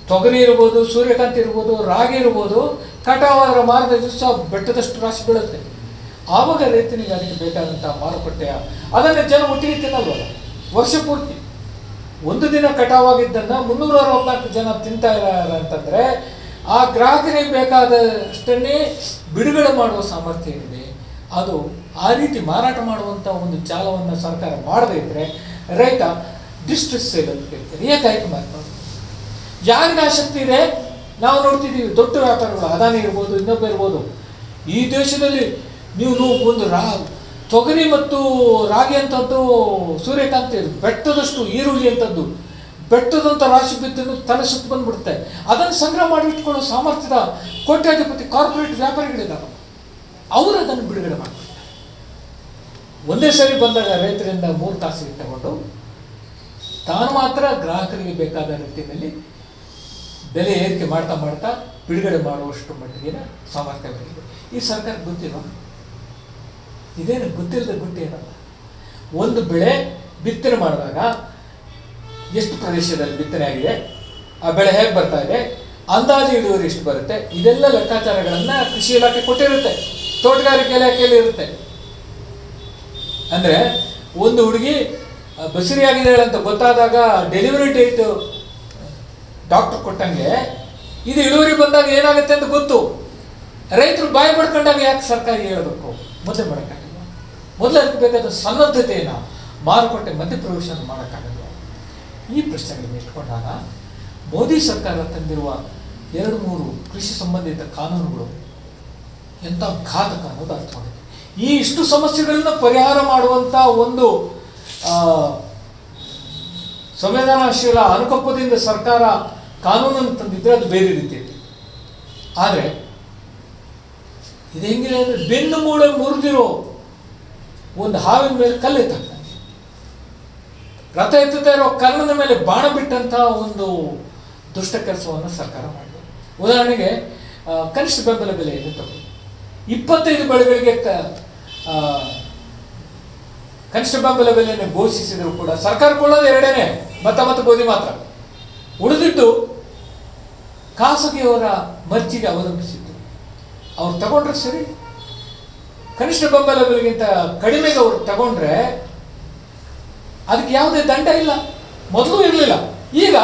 ತೊಗರಿ ಇರ್ಬೋದು, ಸೂರ್ಯಕಾಂತಿ ಇರ್ಬೋದು, ರಾಗಿ ಇರ್ಬೋದು, ಕಟಾವಾದ ಮಾರದ ದಿವಸ ಬೆಟ್ಟದಷ್ಟು ರಾಶಿ ಬೀಳುತ್ತೆ. ಆವಾಗ ರೈತನಿಗೆ ಅದಕ್ಕೆ ಬೇಕಾದಂಥ ಮಾರುಕಟ್ಟೆಯ ಅದನ್ನು ಜನ ಒಟ್ಟಿಗೆ ತಿನ್ನಲ್ವಲ್ಲ, ವರ್ಷ ಪೂರ್ತಿ. ಒಂದು ದಿನ ಕಟಾವಾಗಿದ್ದನ್ನು 364 ಜನ ತಿಂತಾ ಇದ್ದಾರೆ ಅಂತಂದರೆ ಆ ಗ್ರಾಹಕರಿಗೆ ಬೇಕಾದಷ್ಟನ್ನೇ ಬಿಡುಗಡೆ ಮಾಡುವ ಸಾಮರ್ಥ್ಯ ಏನಿದೆ, ಅದು ಆ ರೀತಿ ಮಾರಾಟ ಮಾಡುವಂಥ ಒಂದು ಚಾಲವನ್ನು ಸರ್ಕಾರ ಮಾಡದೇ ಇದ್ದರೆ ರೈತ ಡಿಸ್ಟ್ರೆಸ್ ಸೇಲ್ ಅಂತ ಕೇಳ್ತಾರೆ, ಏಕಾಏಕಿ ಮಾಡ್ತಾರೆ. ಯಾರಿಗೆ ಆಸಕ್ತಿ ಇದೆ, ನಾವು ನೋಡ್ತಿದ್ದೀವಿ ದೊಡ್ಡ ವ್ಯಾಪಾರಿಗಳು, ಅದಾನಿ ಇರ್ಬೋದು, ಇನ್ನೊಬ್ಬ ಇರ್ಬೋದು. ಈ ದೇಶದಲ್ಲಿ ನೀವು ಒಂದು ತೊಗರಿ ಮತ್ತು ರಾಗಿ ಅಂಥದ್ದು, ಸೂರ್ಯಕಾಂತಿ ಬೆಟ್ಟದಷ್ಟು ಈರುಳ್ಳಿ ಅಂಥದ್ದು ಬೆಟ್ಟದಂಥ ರಾಶಿ ಬಿದ್ದು ತಲೆ ಸುತ್ತು ಬಂದುಬಿಡುತ್ತೆ. ಅದನ್ನು ಸಂಗ್ರಹ ಮಾಡಿ ಇಟ್ಕೊಳ್ಳೋ ಸಾಮರ್ಥ್ಯದ ಕೋಟ್ಯಾಧಿಪತಿ ಕಾರ್ಪೊರೇಟ್ ವ್ಯಾಪಾರಿಗಳಿದ್ದಾರೆ. ಅವರು ಅದನ್ನು ಬಿಡುಗಡೆ ಮಾಡ್ತಾರೆ. ಒಂದೇ ಸರಿ ಬಂದಾಗ ರೈತರಿಂದ 3 ತಾಸಿಗೆ ತಗೊಂಡು ತಾನು ಮಾತ್ರ ಗ್ರಾಹಕರಿಗೆ ಬೇಕಾದ ರೀತಿಯಲ್ಲಿ ಬೆಲೆ ಏರಿಕೆ ಮಾಡ್ತಾ ಮಾಡ್ತಾ ಬಿಡುಗಡೆ ಮಾಡುವಷ್ಟು ಮಟ್ಟಿಗಿನ ಸಾಮರ್ಥ್ಯ ಬಂದಿದೆ. ಈ ಸರ್ಕಾರಕ್ಕೆ ಗೊತ್ತಿಲ್ಲ, ಇದೇನು ಗೊತ್ತಿಲ್ಲದೆ ಗೊತ್ತೇನಲ್ಲ. ಒಂದು ಬೆಳೆ ಬಿತ್ತನೆ ಮಾಡಿದಾಗ ಎಷ್ಟು ಪ್ರದೇಶದಲ್ಲಿ ಬಿತ್ತನೆ ಆಗಿದೆ, ಆ ಬೆಳೆ ಹೇಗೆ ಬರ್ತಾ ಇದೆ, ಅಂದಾಜು ಇಳುವರಿ ಎಷ್ಟು ಬರುತ್ತೆ, ಇದೆಲ್ಲ ಲೆಕ್ಕಾಚಾರಗಳನ್ನು ಕೃಷಿ ಇಲಾಖೆ ಕೊಟ್ಟಿರುತ್ತೆ, ತೋಟಗಾರಿಕೆ ಇಲಾಖೆಯಲ್ಲಿ ಇರುತ್ತೆ. ಅಂದರೆ ಒಂದು ಹುಡುಗಿ ಬಸುರಿಯಾಗಿದ್ದಾಳೆ ಅಂತ ಗೊತ್ತಾದಾಗ ಡೆಲಿವರಿ ಡೇಟ್ ಡಾಕ್ಟರ್ ಕೊಟ್ಟಂಗೆ ಇದು ಇಳುವರಿ ಬಂದಾಗ ಏನಾಗುತ್ತೆ ಅಂತ ಗೊತ್ತು. ರೈತರು ಬಾಯಿ ಪಡ್ಕೊಂಡಾಗ ಯಾಕೆ ಸರ್ಕಾರ ಹೇಳಬೇಕು? ಮೊದಲೇ ಮಾಡೋಕ್ಕಾಗಲ್ಲ. ಮೊದಲೇ ಅದಕ್ಕೆ ಬೇಕಾದ ಸನ್ನದ್ಧತೆಯನ್ನು ಮಾರುಕಟ್ಟೆ ಮಧ್ಯಪ್ರವೇಶ ಮಾಡೋಕ್ಕಾಗಲ್ಲ. ಈ ಪ್ರಶ್ನೆಗಳನ್ನು ಇಟ್ಕೊಂಡಾಗ ಮೋದಿ ಸರ್ಕಾರ ತಂದಿರುವ 2-3 ಕೃಷಿ ಸಂಬಂಧಿತ ಕಾನೂನುಗಳು ಎಂಥ ಘಾತಕ ಅನ್ನೋದು ಅರ್ಥವಾಗುತ್ತೆ. ಈ ಇಷ್ಟು ಸಮಸ್ಯೆಗಳನ್ನ ಪರಿಹಾರ ಮಾಡುವಂಥ ಒಂದು ಸಂವೇದನಾಶೀಲ ಅನುಕಂಪದಿಂದ ಸರ್ಕಾರ ಕಾನೂನನ್ನು ತಂದಿದ್ದರೆ ಅದು ಬೇರೆ ರೀತಿಯಲ್ಲಿ. ಆದರೆ ಇದು ಹೆಂಗಿದೆ ಅಂದರೆ ಬೆನ್ನು ಮೂಳೆ ಮುರಿದಿರೋ ಒಂದು ಹಾವಿನ ಮೇಲೆ ಕಲ್ಲೆತ್ತಾಗ್ತಾನೆ, ರಥ ಎತ್ತುತ್ತಾ ಇರೋ ಕರ್ಣದ ಮೇಲೆ ಬಾಣ ಬಿಟ್ಟಂಥ ಒಂದು ದುಷ್ಟ ಕೆಲಸವನ್ನು ಸರ್ಕಾರ ಮಾಡಿದೆ. ಉದಾಹರಣೆಗೆ ಕನಿಷ್ಠ ಬೆಂಬಲ ಬೆಲೆಯನ್ನು ತಗೊಂಡು 25 ಬೆಳೆಗಳಿಗೆ ಕನಿಷ್ಠ ಬೆಂಬಲ ಬೆಲೆಯನ್ನು ಘೋಷಿಸಿದ್ರು ಕೂಡ ಸರ್ಕಾರ ಕೊಳ್ಳೋದು 2 ಭತ್ತ ಮತ್ತು ಗೋಧಿ ಮಾತ್ರ. ಉಳಿದಿದ್ದು ಖಾಸಗಿಯವರ ಮರ್ಜಿಗೆ ಅವಲಂಬಿಸಿದ್ದು. ಅವ್ರು ತಗೊಂಡ್ರೆ ಸರಿ, ಕನಿಷ್ಠ ಬೆಂಬಲ ಬೆಲೆಗಿಂತ ಕಡಿಮೆಗೆ ಅವ್ರು ತಗೊಂಡ್ರೆ ಅದಕ್ಕೆ ಯಾವುದೇ ದಂಡ ಇಲ್ಲ, ಮೊದಲು ಇರಲಿಲ್ಲ, ಈಗ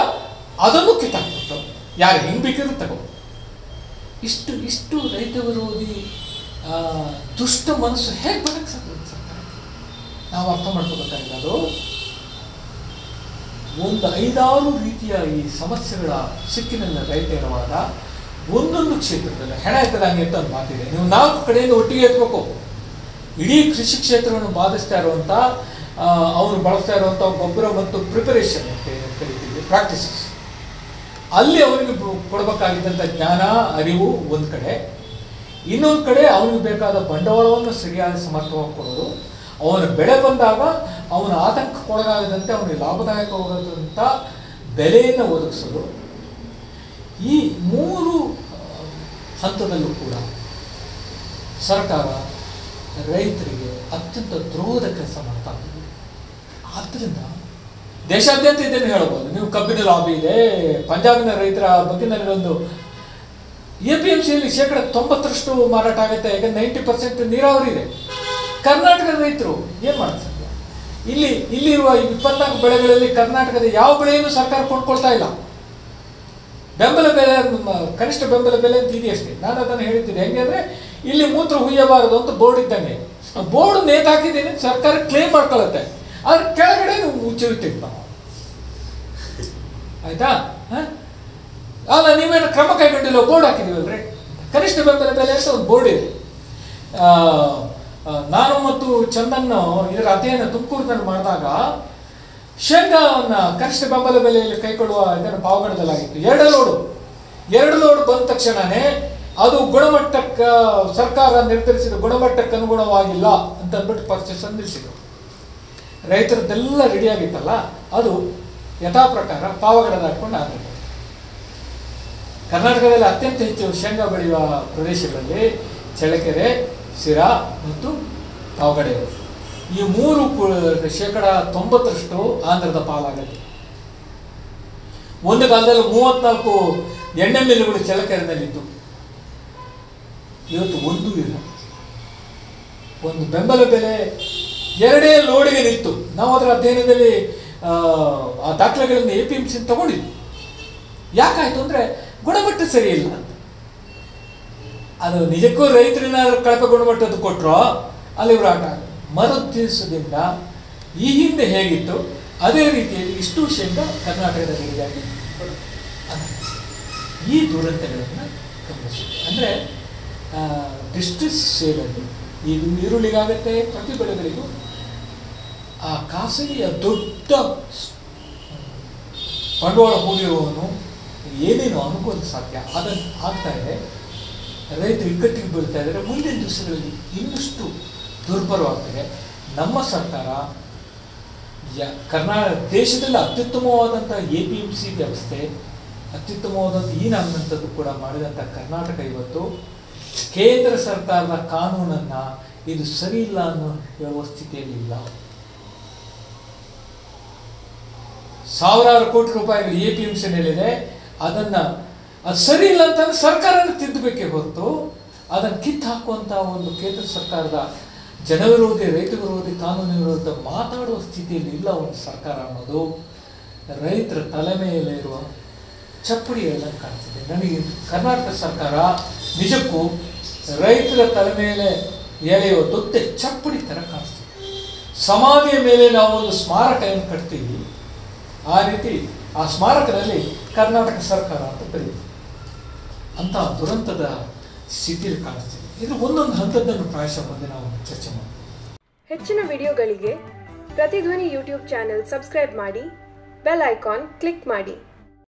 ಅದನ್ನು ಕಿತ್ತಾಕ್ಬಿಟ್ಟು ಯಾರು ಹೆಂಗೆ ಬೇಕಿದ್ರು ತಗೋ. ಇಷ್ಟು ರೈತ ವಿರೋಧಿ ದುಷ್ಟ ಮನಸ್ಸು ಹೇಗೆ ಬರಕ್ಕೆ ಸಾಧ್ಯ ಸರ್ಕಾರ? ನಾವು ಅರ್ಥ ಮಾಡ್ಕೋಬೇಕಾಗಿಲ್ಲ. ಅದು ಒಂದು 5-6 ರೀತಿಯ ಈ ಸಮಸ್ಯೆಗಳ ಸಿಕ್ಕಿನಲ್ಲಿ ರೈತ ಇರುವಾಗ ಒಂದೊಂದು ಕ್ಷೇತ್ರದಲ್ಲಿ ಹೆಣ ಎತ್ತದಂಗೆ ಅಂತ ಒಂದು ಮಾತಿದೆ. ನೀವು 4 ಕಡೆಯಿಂದ ಒಟ್ಟಿಗೆ ಎತ್ತಬೇಕು. ಇಡೀ ಕೃಷಿ ಕ್ಷೇತ್ರವನ್ನು ಬಾಧಿಸ್ತಾ ಇರುವಂಥ ಅವನು ಬಳಸ್ತಾ ಇರುವಂಥ ಗೊಬ್ಬರ ಮತ್ತು ಪ್ರಿಪರೇಷನ್ ಅಂತ ಕರಿತೀವಿ, ಪ್ರಾಕ್ಟೀಸಸ್, ಅಲ್ಲಿ ಅವನಿಗೆ ಕೊಡಬೇಕಾಗಿದ್ದಂಥ ಜ್ಞಾನ ಅರಿವು ಒಂದು ಕಡೆ, ಇನ್ನೊಂದು ಕಡೆ ಅವನಿಗೆ ಬೇಕಾದ ಬಂಡವಾಳವನ್ನು ಸರಿಯಾದ ಸಮರ್ಥವಾಗಿ ಕೊಡೋದು, ಅವನ ಬೆಳೆ ಬಂದಾಗ ಅವನ ಆತಂಕಕ್ಕೊಳಗಾಗದಂತೆ ಅವನಿಗೆ ಲಾಭದಾಯಕವಾದಂಥ ಬೆಲೆಯನ್ನು ಒದಗಿಸೋದು. ಈ 3 ಹಂತದಲ್ಲೂ ಕೂಡ ಸರ್ಕಾರ ರೈತರಿಗೆ ಅತ್ಯಂತ ದ್ರೋಹದ ಕೆಲಸ ಮಾಡ್ತಾ ಇದೆ. ಆದ್ದರಿಂದ ದೇಶಾದ್ಯಂತ ಇದನ್ನು ಹೇಳ್ಬೋದು. ನೀವು ಕಬ್ಬಿನ ಲಾಬಿ ಇದೆ, ಪಂಜಾಬಿನ ರೈತರ ಬಗ್ಗೆ ನನಗೊಂದು APMCಯಲ್ಲಿ 90% ಮಾರಾಟ ಆಗುತ್ತೆ. ಈಗ 90% ನೀರಾವರಿ ಇದೆ. ಕರ್ನಾಟಕದ ರೈತರು ಏನು ಮಾಡೋದು ಸದ್ಯ? ಇಲ್ಲಿರುವ 24 ಬೆಳೆಗಳಲ್ಲಿ ಕರ್ನಾಟಕದ ಯಾವ ಬೆಳೆಯನ್ನು ಸರ್ಕಾರ ಕೊಂಡ್ಕೊಳ್ತಾ ಇಲ್ಲ. ಬೆಂಬಲ ಬೆಲೆ, ಕನಿಷ್ಠ ಬೆಂಬಲ ಬೆಲೆ ಅಂತ ಇದೆಯಷ್ಟೇ. ನಾನು ಅದನ್ನು ಹೇಳ್ತೀನಿ. ಹೆಂಗೆ ಅಂದರೆ ಇಲ್ಲಿ ಮೂತ್ರ ಹುಯ್ಯಬಾರದು ಅಂತ ಬೋರ್ಡ್ ಇದ್ದಂಗೆ, ಬೋರ್ಡ್ ನೇತಾಕಿದ್ದೀನಿ, ಸರ್ಕಾರ ಕ್ಲೇಮ್ ಮಾಡ್ಕೊಳ್ಳುತ್ತೆ, ಆದ್ರೆ ಕೆಳಗಡೆ ಮುಚ್ಚಿರ್ತೀವಿ ನಾವು. ಆಯ್ತಾ? ಅಲ್ಲ, ನೀವೇನು ಕ್ರಮ ಕೈಗೊಂಡಿಲ್ಲ, ಬೋರ್ಡ್ ಹಾಕಿದೀವಲ್ರಿ. ಕನಿಷ್ಠ ಬೆಂಬಲ ಬೆಲೆ ಅಂತ ಒಂದು ಬೋರ್ಡ್ ಇದೆ. ನಾನು ಮತ್ತು ಚಂದನ್ ಇದರ ಅಧ್ಯಯನ ತುಮಕೂರಿನಲ್ಲಿ ಮಾಡಿದಾಗ ಶೇಂಗಾವನ್ನು ಕನಿಷ್ಠ ಬೆಂಬಲ ಬೆಲೆಯಲ್ಲಿ ಕೈಗೊಳ್ಳುವ ಇದನ್ನು ಪಾವಗಡದಲ್ಲಾಗಿತ್ತು. 2 ಲೋಡ್ ಬಂದ ತಕ್ಷಣವೇ ಅದು ಗುಣಮಟ್ಟಕ್ಕೆ, ಸರ್ಕಾರ ನಿರ್ಧರಿಸಿದ ಗುಣಮಟ್ಟಕ್ಕೆ ಅನುಗುಣವಾಗಿಲ್ಲ ಅಂತ ಅಂದ್ಬಿಟ್ಟು ಪರ್ಚೇಸ್ ನಿಲ್ಲಿಸಿದ್ರು. ರೈತರದ್ದೆಲ್ಲ ರೆಡಿಯಾಗಿತ್ತಲ್ಲ, ಅದು ಯಥಾ ಪ್ರಕಾರ ಪಾವಗಡದ ಹಾಕೊಂಡು ಆಗಬೇಕು. ಕರ್ನಾಟಕದಲ್ಲಿ ಅತ್ಯಂತ ಹೆಚ್ಚು ಶೇಂಗಾ ಬೆಳೆಯುವ ಪ್ರದೇಶಗಳಲ್ಲಿ ಚಳ್ಳಕೆರೆ, ಸಿರಾ ಮತ್ತು ಪಾವಗಡೆ. ಈ 3% ಆಂಧ್ರದ ಪಾಲಾಗತ್ತೆ. ಒಂದು ಕಾಲದಲ್ಲಿ 34 ಎಣ್ಣೆ ಮಿಲ್ಗಳು ಚಳ್ಳಕೆರೆನಲ್ಲಿತ್ತು. ಇವತ್ತು ಒಂದು ಇಲ್ಲ. ಒಂದು ಬೆಂಬಲ ಬೆಲೆ 2 ಲೋಡಿಗೆ ನಿಂತು. ನಾವು ಅದರ ಅಧ್ಯಯನದಲ್ಲಿ ಆ ದಾಖಲೆಗಳನ್ನು APMC ತಗೊಂಡಿದ್ವಿ. ಯಾಕಾಯ್ತು ಅಂದರೆ ಗುಣಮಟ್ಟ ಸರಿ ಇಲ್ಲ ಅಂತ. ಅದು ನಿಜಕ್ಕೂ ರೈತರನ್ನಾದ್ರೂ ಕಳಪೆ ಗುಣಮಟ್ಟದ್ದು ಕೊಟ್ಟರೋ ಅಲ್ಲಿ ಇವರು ಆಟ ಮರುದಿವಸದಿಂದ ಈ ಹಿಂದೆ ಹೇಗಿತ್ತು ಅದೇ ರೀತಿಯಲ್ಲಿ ಇಷ್ಟು ಶೇಂಗಾ ಕರ್ನಾಟಕದ ಗಡಿಯಾಗಿ ಈ ದುರಂತಗಳನ್ನು ಗಮನಿಸಿದೆ. ಅಂದರೆ ಡಿಸ್ಟ್ರಿಕ್ಟ್ ಸೇಲಲ್ಲಿ ಇದು ಈರುಳ್ಳಿಗಾಗತ್ತೆ, ಪ್ರತಿ ಬೆಳೆಗಳಿಗೂ ಆ ಖಾಸಗಿಯ ದೊಡ್ಡ ಬಂಡವಾಳ ಹೂಡಿರುವವನು ಏನೇನು ಅನುಕೂಲ ಸಾಧ್ಯ ಅದನ್ನು ಆಗ್ತಾ ಇದೆ. ರೈತರು ಇಕ್ಕಟ್ಟಿಗೆ ಬೀಳ್ತಾ ಇದ್ದಾರೆ. ಮುಂದಿನ ದಿವಸಗಳಲ್ಲಿ ಇನ್ನಷ್ಟು ದುರ್ಬಲವಾಗ್ತದೆ. ನಮ್ಮ ಸರ್ಕಾರ ದೇಶದಲ್ಲಿ ಅತ್ಯುತ್ತಮವಾದಂಥ APMC ವ್ಯವಸ್ಥೆ ಅತ್ಯುತ್ತಮವಾದಂಥ ಈ ನಮ್ಮಂಥದ್ದು ಕೂಡ ಮಾಡಿದಂಥ ಕರ್ನಾಟಕ ಇವತ್ತು ಕೇಂದ್ರ ಸರ್ಕಾರದ ಕಾನೂನನ್ನು ಇದು ಸರಿ ಇಲ್ಲ ಅನ್ನೋ ಹೇಳುವ ಸ್ಥಿತಿಯಲ್ಲಿ ಇಲ್ಲ. ಸಾವಿರಾರು ಕೋಟಿ ರೂಪಾಯಿಗಳು APMC ಮೇಲಿದೆ, ಅದನ್ನು ಅದು ಸರಿ ಇಲ್ಲ ಅಂತ ಸರ್ಕಾರನ ತಿದ್ದಬೇಕೇ ಹೊರತು ಅದನ್ನು ಕಿತ್ತು ಹಾಕುವಂಥ ಒಂದು ಕೇಂದ್ರ ಸರ್ಕಾರದ ಜನವಿರೋಧಿ ರೈತ ವಿರೋಧಿ ಕಾನೂನು ವಿರೋಧ ಮಾತಾಡುವ ಸ್ಥಿತಿಯಲ್ಲಿ ಇಲ್ಲ ಒಂದು ಸರ್ಕಾರ ಅನ್ನೋದು ರೈತರ ತಲೆ ಮೇಲೆ ಇರುವ ಚಪ್ಪಡಿ ಎಲ್ಲ ಕಾಣಿಸ್ತಿದೆ. ನನಗೆ ಕರ್ನಾಟಕ ಸರ್ಕಾರ ನಿಜಕ್ಕೂ ರೈತರ ತಲೆ ಮೇಲೆ ಎಳೆಯುವ ದೊಡ್ಡ ಚಪ್ಪಡಿ ಥರ ಕಾಣಿಸ್ತಿದೆ. ಸಮಾಧಿಯ ಮೇಲೆ ನಾವು ಒಂದು ಸ್ಮಾರಕ ಏನು ಕಟ್ತೀವಿ, ಆ ರೀತಿ ಆ ಸ್ಮಾರಕದಲ್ಲಿ ಕರ್ನಾಟಕ ಸರ್ಕಾರ ಅಂತ ಬರೀತೀವಿ. ಅಂಥ ದುರಂತದ ಸ್ಥಿತಿಯಲ್ಲಿ ಕಾಣಿಸ್ತಿದೆ. ಇದು ಒಂದೊಂದು ಹಂತದನ್ನು ಪ್ರಾಯಶಃ ಮುಂದೆ ನಾವು ಚರ್ಚೆ ಮಾಡ್ತೀವಿ. ಹೆಚ್ಚಿನ ವಿಡಿಯೋಗಳಿಗೆ ಪ್ರತಿಧ್ವನಿ ಯೂಟ್ಯೂಬ್ ಚಾನೆಲ್ ಸಬ್ಸ್ಕ್ರೈಬ್ ಮಾಡಿ, ಬೆಲ್ ಐಕಾನ್ ಕ್ಲಿಕ್ ಮಾಡಿ.